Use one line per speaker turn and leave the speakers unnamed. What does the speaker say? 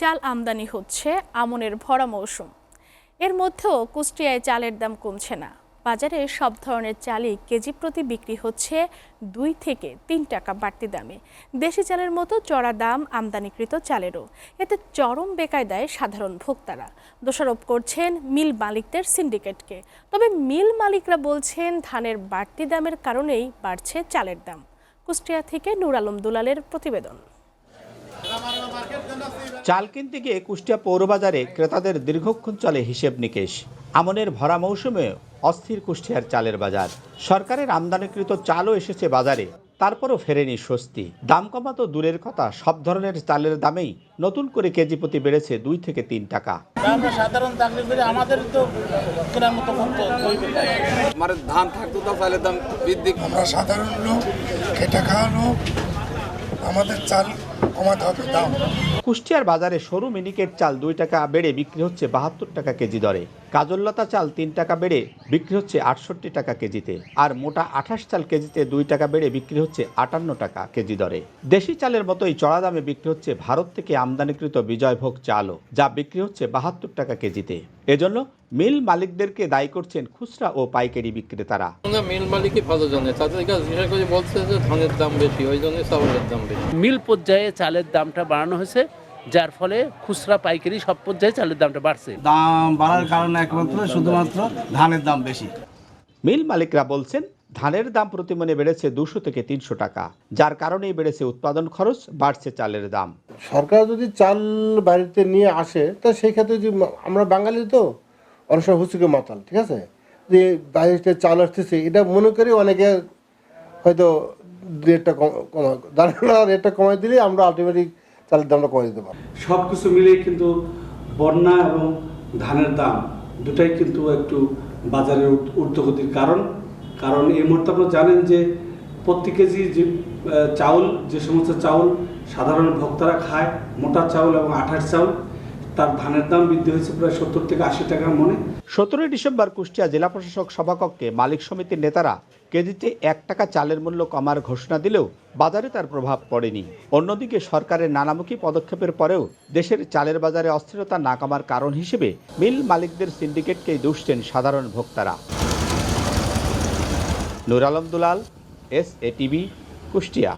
চাল আমদানি হচ্ছে আমনের ভরা মৌসুম। এর মধ্যেও কুষ্টিয়ায় চালের দাম কমছে না। বাজারে সব ধরনের চালই কেজি প্রতি বিক্রি হচ্ছে 2 থেকে 3 টাকা বাড়তি দামে। দেশি চালের মতো চড়া দাম আমদানিকৃত চালেরও। এতে চরম বেকায়দায় সাধারণ ভোক্তারা। দোষারোপ করছেন মিল মালিকদের সিন্ডিকেটকে। তবে মিল মালিকরা বলছেন ধানের বাড়তি দামের কারণেই বাড়ছে চালের দাম। কুষ্টিয়া থেকে নূর আলম দুলালের প্রতিবেদন।
চাল কিনতে গিয়ে কুষ্টিয়া পৌরবাজারে ক্রেতাদের দীর্ঘক্ষণ চলে হিসেব নিকেশ। আমনের ভরা মৌসুমে অস্থির কুষ্টিয়ার চালের বাজার। সরকারের আমদানিকৃত চালও এসেছে বাজারে, তারপরও ফেরেনি স্বস্তি। দাম কমা তো দূরের কথা, সব ধরনের চালের দামেই নতুন করে কেজি প্রতি বেড়েছে 2 থেকে 3 টাকা।
আমরা সাধারণ চাকরি করে আমাদের তো কেনার মতো
আমার ধান থাকতো তো চালের দাম বৃদ্ধি।
আমরা সাধারণ লোক, খেটে খাওয়া লোক, আমাদের চাল কমাতে হবে দাম।
কুষ্টিয়ার বাজারে সরু মিনিকেট চাল 2 টাকা বেড়ে বিক্রি হচ্ছে 72 টাকা কেজি দরে। কাজললতা চাল 3 টাকা বেড়ে বিক্রি হচ্ছে 68 টাকা কেজিতে। আর মোটা 28 চাল কেজিতে 2 টাকা বেড়ে বিক্রি হচ্ছে 58 টাকা কেজি দরে। দেশি চালের মতোই চড়া দামে বিক্রি হচ্ছে ভারত থেকে আমদানিকৃত বিজয়ভোগ চালও, যা বিক্রি হচ্ছে 72 টাকা কেজিতে। এজন্য মিল মালিকদেরকে দায়ী করছেন খুচরা ও পাইকারি বিক্রেতারা।
মিল মালিকই ভালো জানে, তাদের কাছে জিজ্ঞাসা করে বলছে যে ধানের দাম বেশি, ওই জন্য চাউলের দাম বেশি।
মিল পর্যায়ে চালের দামটা বাড়ানো হয়েছে, যার ফলে খুচরা পাইকারি সব পর্যায়ে চালের দামটা বাড়ছে।
দাম বাড়ার কারণে একমাত্র শুধুমাত্র ধানের দাম বেশি।
মিল মালিকরা বলছেন ধানের দাম প্রতিমণে বেড়েছে 200 থেকে 300 টাকা, যার কারণেই বেড়েছে উৎপাদন খরচ, বাড়ছে চালের দাম।
সরকার যদি চাল বাড়িতে নিয়ে আসে তা সেই ক্ষেত্রে যে আমরা বাঙালি তো অনেক সময় হুচুকে মাতাল, ঠিক আছে, যে বাড়িতে চাল আসতেছে এটা মনে করি অনেকে হয়তো রেটটা কমাই দিলে আমরা আলটিমেটলি চালের দামটা কমাই দিতে পারবো।
সব কিছু মিলেই কিন্তু বন্যা এবং ধানের দাম দুটাই কিন্তু একটু বাজারের ঊর্ধ্বগতির কারণ এই মুহূর্তে আপনারা জানেন যে প্রতি কেজি যে চাউল, যে সমস্ত চাউল সাধারণ ভোক্তারা খায়, মোটা চাউল এবং আঠার চাউল, তার ধানের দাম বৃদ্ধি হয়েছে প্রায় 70 থেকে 80 টাকার মনে।
17 ডিসেম্বর কুষ্টিয়া জেলা প্রশাসক সভাকক্ষে মালিক সমিতির নেতারা কেজিতে 1 টাকা চালের মূল্য কমার ঘোষণা দিলেও বাজারে তার প্রভাব পড়েনি। অন্যদিকে সরকারের নানামুখী পদক্ষেপের পরেও দেশের চালের বাজারে অস্থিরতা না কমার কারণ হিসেবে মিল মালিকদের সিন্ডিকেটকেই দুষছেন সাধারণ ভোক্তারা। নূর আলম দুলাল, SATV, কুষ্টিয়া।